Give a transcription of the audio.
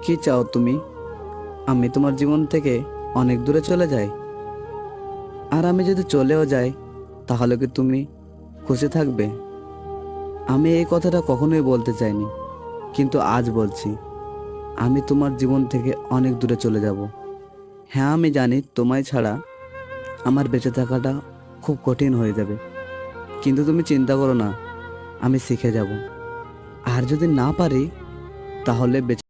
কি চাও তুমি? আমি তোমার জীবন থেকে অনেক দূরে চলে যাই? আর আমি যদি চলেও যাই, তাহলে কি তুমি খুশি থাকবে? আমি এই কথাটা কখনোই বলতে চাইনি, কিন্তু আজ বলছি। আমি তোমার জীবন থেকে অনেক দূরে চলে যাব। হ্যাঁ, আমি জানি তোমায় ছাড়া আমার বেঁচে থাকাটা খুব কঠিন হয়ে যাবে, কিন্তু তুমি চিন্তা করো না, আমি শিখে যাব। আর যদি না পারি, তাহলে বেঁচে